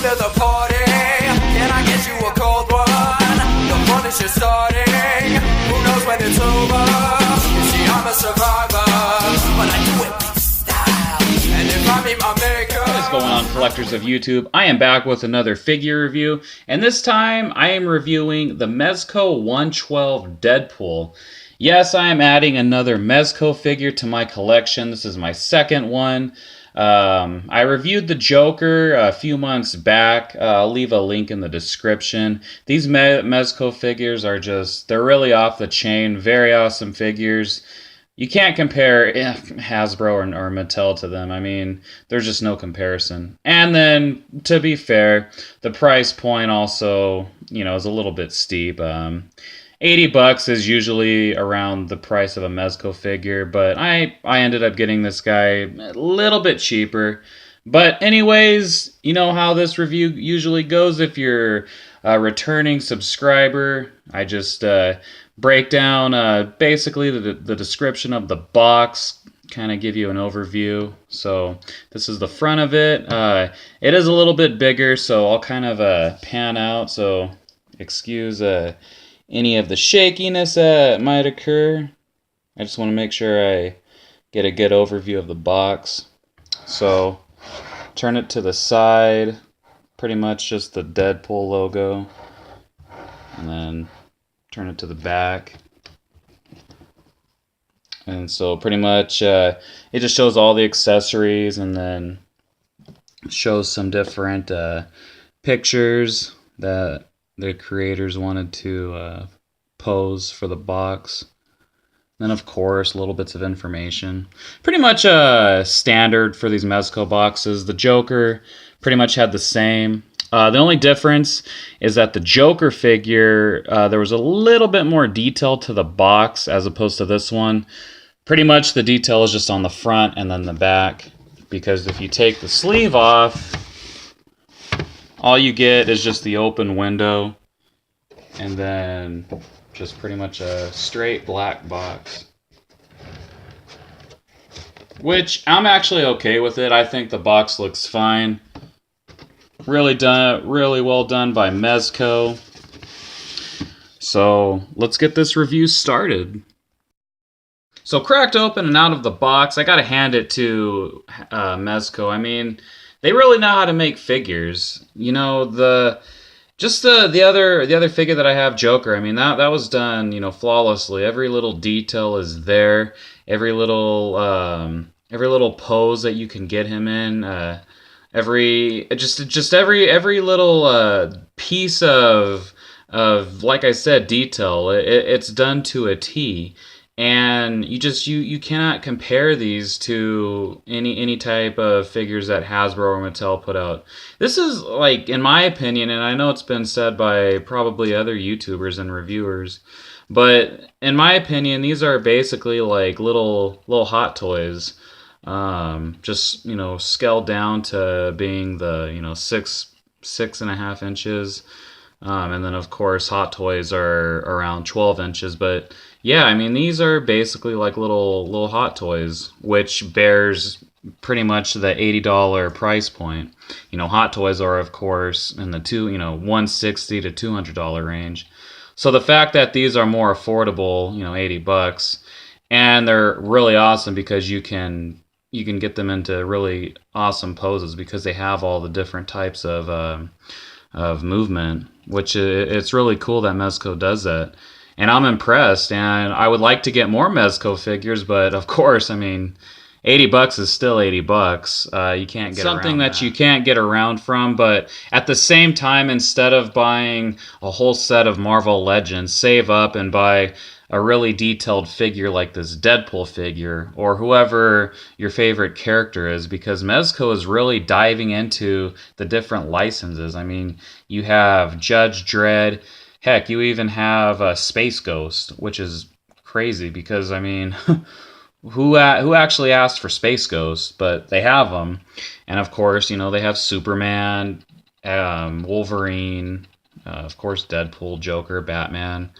Welcome to the party. Can I get you a cold one? The fun is just starting. Who knows when it's over? You see, I'm a survivor, but I do it with style. And if I meet my maker. What is going on, collectors of YouTube? I am back with another figure review, and this time I am reviewing the MEZCO 112 Deadpool. Yes, I am adding another MEZCO figure to my collection. This is my second one. I reviewed the Joker a few months back. I'll leave a link in the description. These MEZCO figures are they're really off the chain. Very awesome figures. You can't compare Hasbro or Mattel to them. I mean, there's just no comparison. And then, to be fair, the price point also, is a little bit steep. $80 is usually around the price of a MEZCO figure, but I ended up getting this guy a little bit cheaper. But anyways, you know how this review usually goes. If you're a returning subscriber, I just break down basically the description of the box, kind of give you an overview. So this is the front of it. It is a little bit bigger, so I'll kind of pan out, so excuse any of the shakiness that might occur. I just want to make sure I get a good overview of the box. So turn it to the side, pretty much just the Deadpool logo, and then turn it to the back. And so pretty much it just shows all the accessories, and then shows some different pictures that the creators wanted to pose for the box. Then, of course, little bits of information. Pretty much standard for these MEZCO boxes. The Joker pretty much had the same. The only difference is that the Joker figure, there was a little bit more detail to the box as opposed to this one. Pretty much the detail is just on the front and then the back. Because if you take the sleeve off, all you get is just the open window, and then just pretty much a straight black box. Which, I'm actually okay with it. I think the box looks fine. Really well done by MEZCO. So, let's get this review started. So, cracked open and out of the box, I gotta hand it to MEZCO. I mean, they really know how to make figures. The other figure that I have, Joker, I mean, that was done, flawlessly. Every little detail is there. Every little pose that you can get him in. Every little piece of like I said, detail. It's done to a T. And you cannot compare these to any type of figures that Hasbro or Mattel put out. This is, like, in my opinion, and I know it's been said by probably other YouTubers and reviewers, but in my opinion, these are basically like little Hot Toys, just scaled down to being the 6.5 inches, and then of course Hot Toys are around 12 inches, but. Yeah, I mean, these are basically like little Hot Toys, which bears pretty much the $80 price point. Hot Toys are, of course, in the $160 to $200 range. So the fact that these are more affordable, $80, and they're really awesome because you can get them into really awesome poses because they have all the different types of movement, which it's really cool that MEZCO does that. And I'm impressed, and I would like to get more MEZCO figures, but of course, I mean, $80 is still $80. You can't get something that you can't get around from, but at the same time, instead of buying a whole set of Marvel Legends, save up and buy a really detailed figure like this Deadpool figure, or whoever your favorite character is, because MEZCO is really diving into the different licenses. I mean, you have Judge Dredd. Heck, you even have Space Ghost, which is crazy because, I mean, who actually asked for Space Ghost? But they have them. And, of course, they have Superman, Wolverine, of course, Deadpool, Joker, Batman.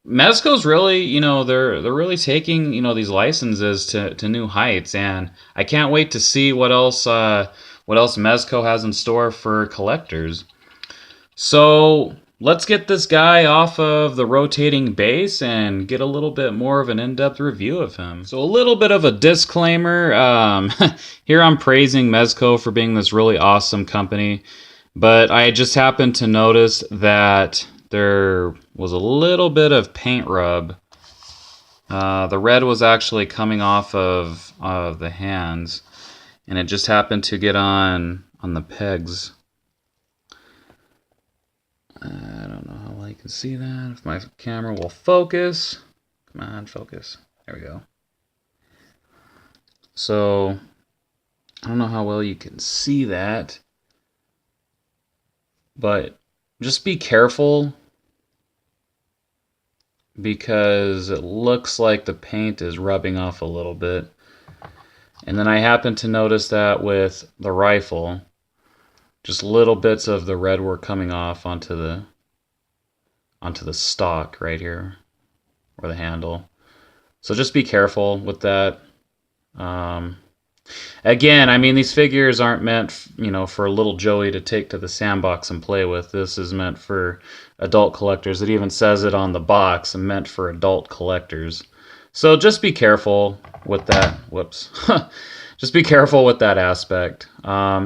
Mezco's really, they're really taking, these licenses to new heights, and I can't wait to see what else Mezco has in store for collectors. So let's get this guy off of the rotating base and get a little bit more of an in-depth review of him. So a little bit of a disclaimer. Here I'm praising Mezco for being this really awesome company, but I just happened to notice that there was a little bit of paint rub. The red was actually coming off of the hands, and it just happened to get on the pegs. I don't know how well you can see that. If my camera will focus. Come on, focus. There we go. So, I don't know how well you can see that. But just be careful, because it looks like the paint is rubbing off a little bit. And then I happened to notice that with the rifle. Just little bits of the red were coming off onto the stock right here, or the handle. So just be careful with that. Again, I mean, these figures aren't meant, for little Joey to take to the sandbox and play with. This is meant for adult collectors. It even says it on the box, and meant for adult collectors. So just be careful with that. Whoops. Just be careful with that aspect.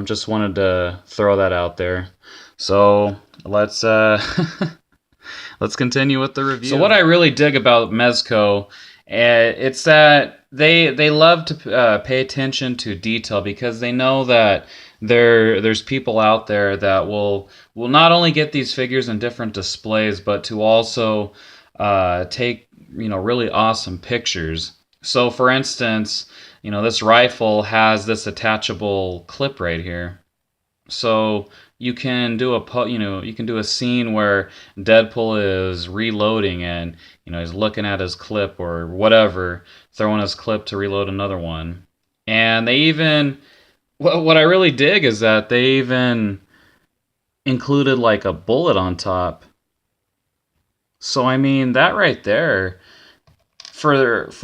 Just wanted to throw that out there. So let's let's continue with the review. So what I really dig about Mezco, it's that they love to pay attention to detail, because they know that there's people out there that will not only get these figures in different displays, but to also take really awesome pictures. So for instance, this rifle has this attachable clip right here. So you can do a scene where Deadpool is reloading, and he's looking at his clip or whatever, throwing his clip to reload another one. And they even, what I really dig is that they even included like a bullet on top. So I mean, that right there, for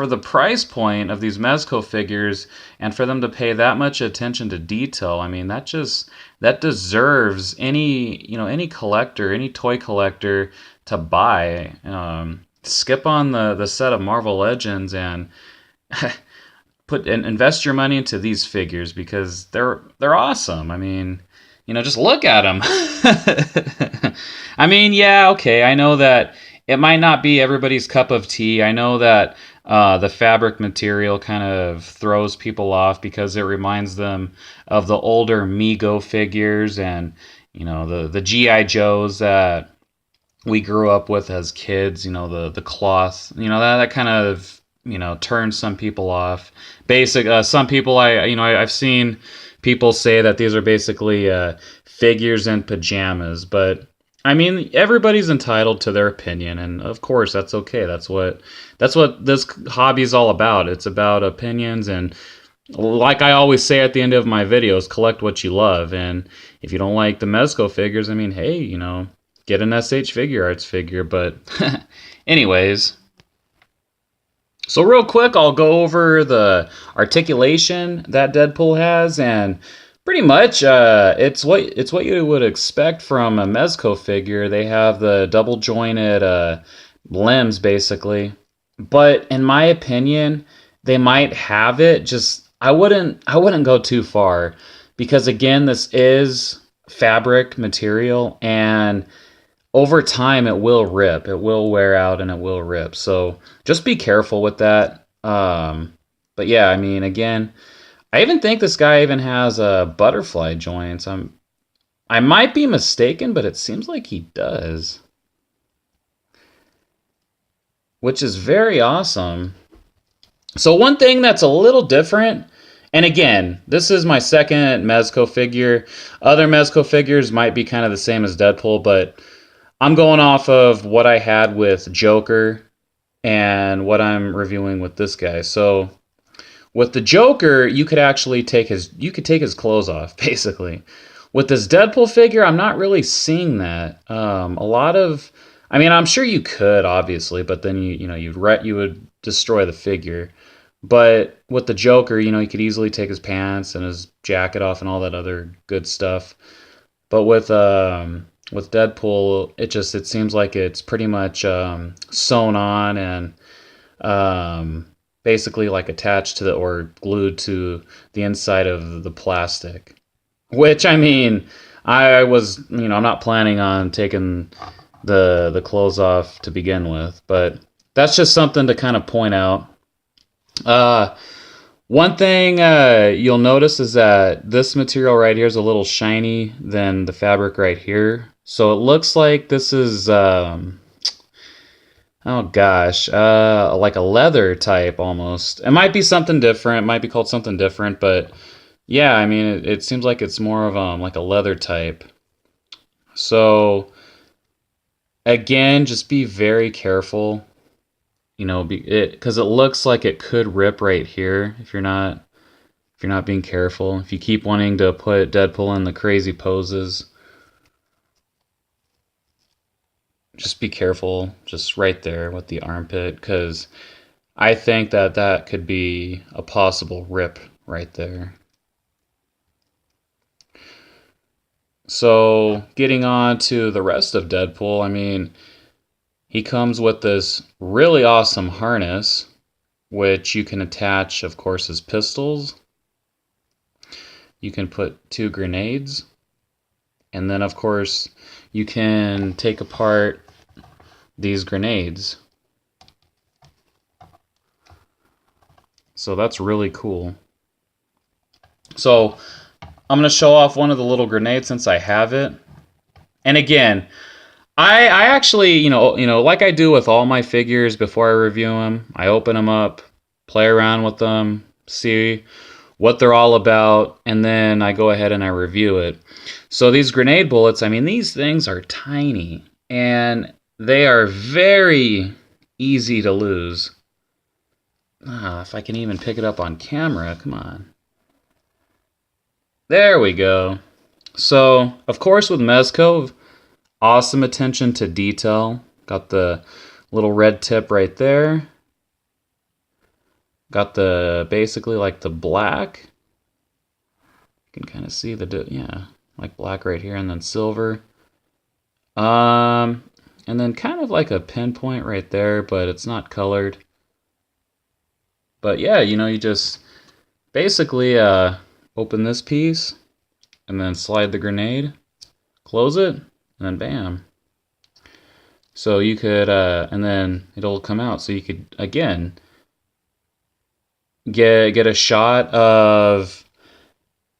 the price point of these Mezco figures, and for them to pay that much attention to detail, I mean, that deserves any collector, any toy collector to buy. Skip on the set of Marvel Legends and invest your money into these figures, because they're awesome. I mean, just look at them. I mean, yeah, okay, I know that it might not be everybody's cup of tea. I know that the fabric material kind of throws people off, because it reminds them of the older MEZCO figures, and the G.I. Joes that we grew up with as kids. The cloth. That kind of turns some people off. Some people I've seen people say that these are basically figures in pajamas, but I mean, everybody's entitled to their opinion, and of course that's okay. That's what this hobby is all about. It's about opinions, and like I always say at the end of my videos, collect what you love. And if you don't like the Mezco figures, I mean, hey, get an SH Figure Arts figure. But anyways, so real quick, I'll go over the articulation that Deadpool has, and pretty much, it's what you would expect from a Mezco figure. They have the double jointed limbs, basically. But in my opinion, they might have it. Just I wouldn't go too far, because again, this is fabric material, and over time it will rip, it will wear out, and it will rip. So just be careful with that. But yeah, I mean, again, I even think this guy even has butterfly joints. I might be mistaken, but it seems like he does, which is very awesome. So one thing that's a little different, and again, this is my second Mezco figure. Other Mezco figures might be kind of the same as Deadpool, but I'm going off of what I had with Joker and what I'm reviewing with this guy. So with the Joker, you could actually take his clothes off, basically. With this Deadpool figure, I'm not really seeing that. A lot of I mean, I'm sure you could, obviously, but then you would destroy the figure. But with the Joker, he could easily take his pants and his jacket off and all that other good stuff. But with Deadpool, it seems like it's pretty much sewn on and basically like attached to the or glued to the inside of the plastic. Which I mean, I was I'm not planning on taking the clothes off to begin with, but that's just something to kind of point out. Uh, One thing you'll notice is that this material right here is a little shiny than the fabric right here. So it looks like this is, oh gosh, like a leather type almost. It might be something different. It might be called something different, but yeah, I mean, it seems like it's more of like a leather type. So again, just be very careful, because it looks like it could rip right here if you're not being careful. If you keep wanting to put Deadpool in the crazy poses, just be careful just right there with the armpit, because I think that could be a possible rip right there. So getting on to the rest of Deadpool, I mean, he comes with this really awesome harness, which you can attach, of course, as pistols. You can put 2 grenades. And then, of course, you can take apart these grenades. So that's really cool. So I'm going to show off one of the little grenades since I have it. And again, I actually, like I do with all my figures before I review them, I open them up, play around with them, see what they're all about, and then I go ahead and I review it. So these grenade bullets, I mean, these things are tiny, and they are very easy to lose. If I can even pick it up on camera, come on. There we go. So, of course, with MEZCO, awesome attention to detail. Got the little red tip right there. Got the, basically like the black. You can kind of see like black right here, and then silver. And then kind of like a pinpoint right there, but it's not colored. But yeah, you just basically open this piece and then slide the grenade, close it, and then bam. So you could, and then it'll come out. So you could, again, get a shot of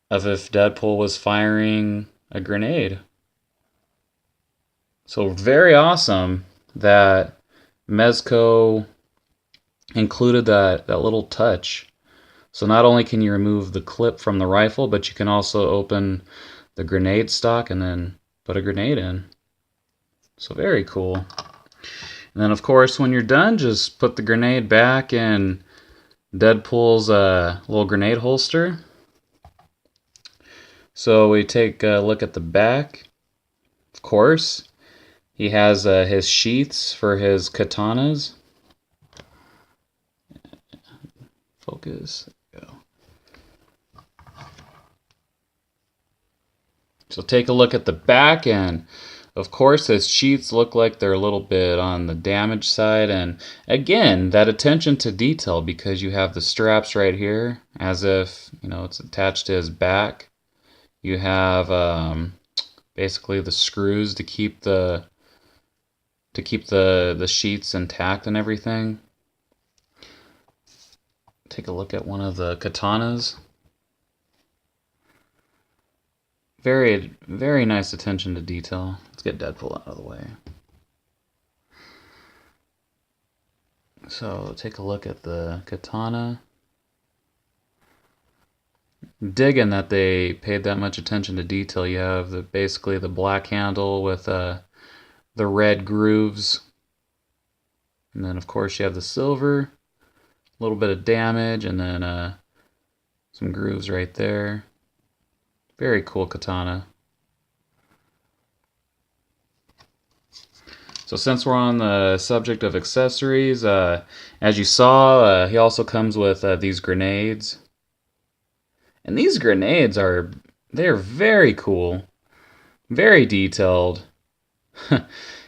if Deadpool was firing a grenade. So very awesome that MEZCO included that little touch. So not only can you remove the clip from the rifle, but you can also open the grenade stock and then put a grenade in. So very cool. And then of course when you're done, just put the grenade back in Deadpool's little grenade holster. So we take a look at the back. Of course, he has his sheaths for his katanas. Focus. There we go. So take a look at the back, and of course his sheaths look like they're a little bit on the damaged side, and again, that attention to detail, because you have the straps right here as if it's attached to his back. You have basically the screws to keep the sheaths intact and everything. Take a look at one of the katanas. Very, very nice attention to detail. Let's get Deadpool out of the way. So take a look at the katana. Digging that they paid that much attention to detail. You have basically the black handle with the red grooves, and then of course you have the silver, a little bit of damage, and then some grooves right there. Very cool katana. So since we're on the subject of accessories, as you saw, he also comes with these grenades. And these grenades they're very cool, very detailed.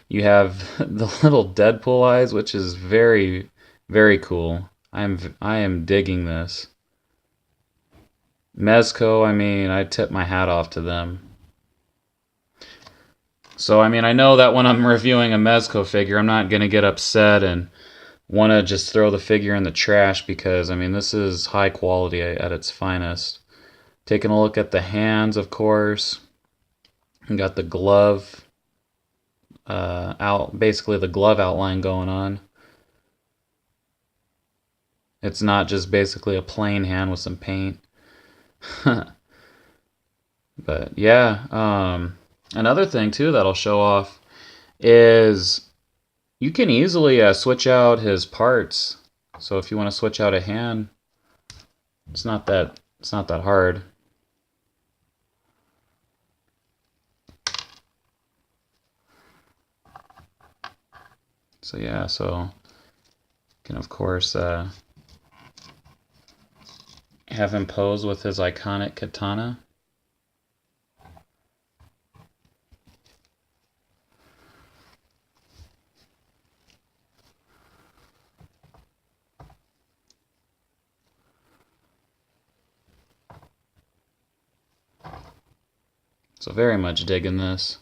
You have the little Deadpool eyes, which is very, very cool. I am digging this. MEZCO, I mean, I tip my hat off to them. So, I mean, I know that when I'm reviewing a MEZCO figure, I'm not going to get upset and want to just throw the figure in the trash because, I mean, this is high quality at its finest. Taking a look at the hands, of course. We got the glove basically the glove outline going on. It's not just basically a plain hand with some paint. But yeah, another thing too that'll show off is you can easily switch out his parts. So if you want to switch out a hand, it's not that hard. So yeah, so you can of course have him pose with his iconic katana. So very much digging this.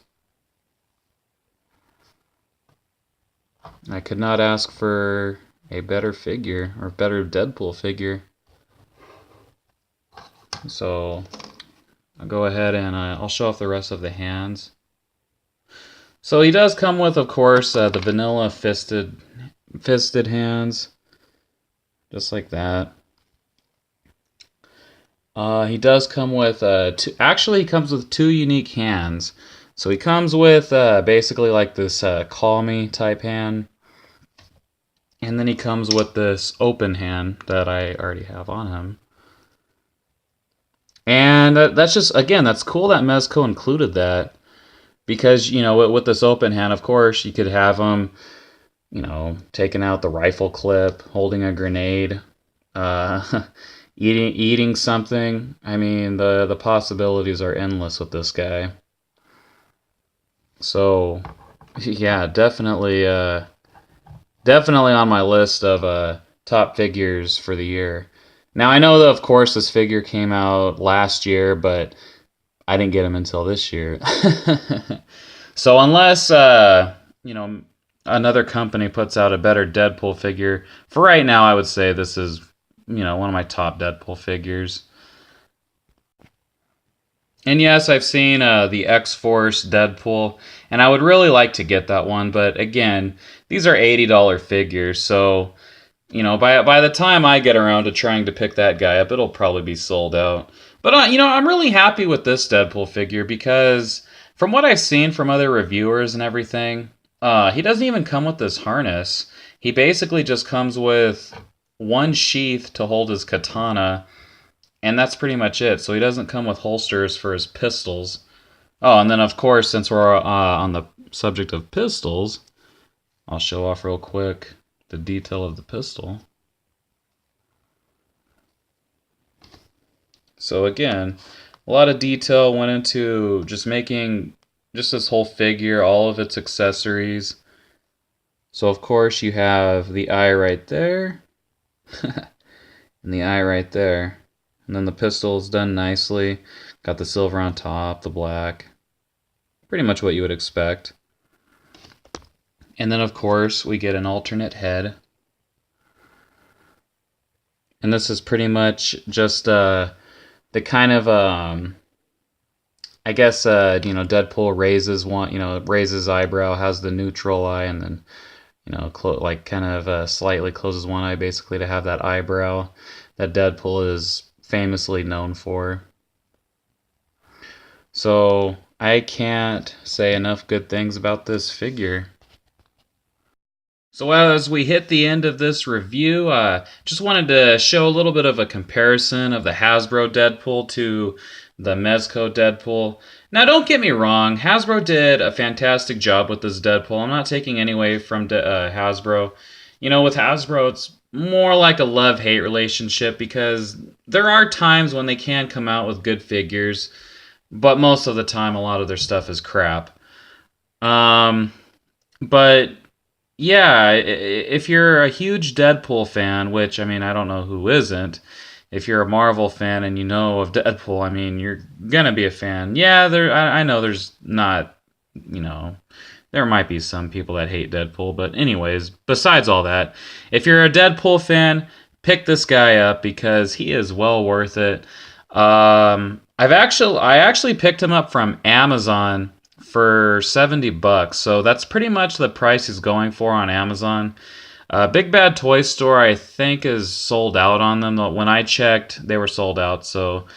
I could not ask for a better figure or better Deadpool figure. So I'll go ahead and I'll show off the rest of the hands. So he does come with, of course, the vanilla fisted hands, just like that. He does come with actually he comes with two unique hands. So he comes with basically like this call me type hand, and then he comes with this open hand that I already have on him. And that's just, again, that's cool that MEZCO included that. Because, you know, with this open hand, of course, you could have him, you know, taking out the rifle clip, holding a grenade, eating something. I mean, the possibilities are endless with this guy. So, yeah, definitely on my list of top figures for the year. Now, I know that, of course, this figure came out last year, but I didn't get him until this year. So unless, you know, another company puts out a better Deadpool figure, for right now, I would say this is, you know, one of my top Deadpool figures. And yes, I've seen the X-Force Deadpool, and I would really like to get that one, but again, these are $80 figures, so, you know, by the time I get around to trying to pick that guy up, it'll probably be sold out. But, you know, I'm really happy with this Deadpool figure because from what I've seen from other reviewers and everything, he doesn't even come with this harness. He basically just comes with one sheath to hold his katana, and that's pretty much it. So he doesn't come with holsters for his pistols. Oh, and then of course, since we're on the subject of pistols, I'll show off real quick the detail of the pistol. So again, a lot of detail went into just making just this whole figure, all of its accessories. So of course you have the eye right there, and the eye right there. And then the pistol is done nicely. Got the silver on top, the black. Pretty much what you would expect. And then of course we get an alternate head. And this is pretty much just the kind of I guess you know, Deadpool raises one, you know, raises eyebrow, has the neutral eye, and then, you know, like kind of slightly closes one eye basically to have that eyebrow that Deadpool is famously known for. So I can't say enough good things about this figure. So as we hit the end of this review, just wanted to show a little bit of a comparison of the Hasbro Deadpool to the MEZCO Deadpool. Now, don't get me wrong, Hasbro did a fantastic job with this Deadpool. I'm not taking any away from Hasbro. You know, with Hasbro, it's more like a love-hate relationship because there are times when they can come out with good figures, but most of the time, a lot of their stuff is crap. But yeah, if you're a huge Deadpool fan, which I mean, I don't know who isn't. If you're a Marvel fan and you know of Deadpool, I mean, you're gonna be a fan. Yeah, I know there's not, you know, there might be some people that hate Deadpool, but anyways, besides all that, if you're a Deadpool fan, pick this guy up because he is well worth it. I actually picked him up from Amazon for $70, so that's pretty much the price he's going for on Amazon. Big Bad Toy Store, I think, is sold out on them. When I checked, they were sold out, so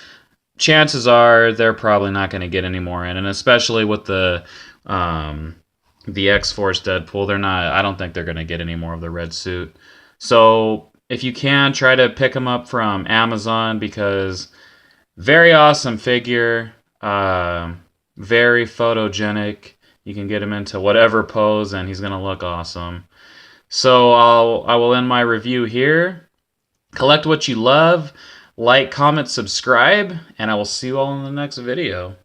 chances are they're probably not going to get any more in, and especially with the X-Force Deadpool, they're not. I don't think they're going to get any more of the red suit. So if you can, try to pick them up from Amazon because very awesome figure, very photogenic. You can get him into whatever pose, and he's going to look awesome. So I will end my review here. Collect what you love, like, comment, subscribe, and I will see you all in the next video.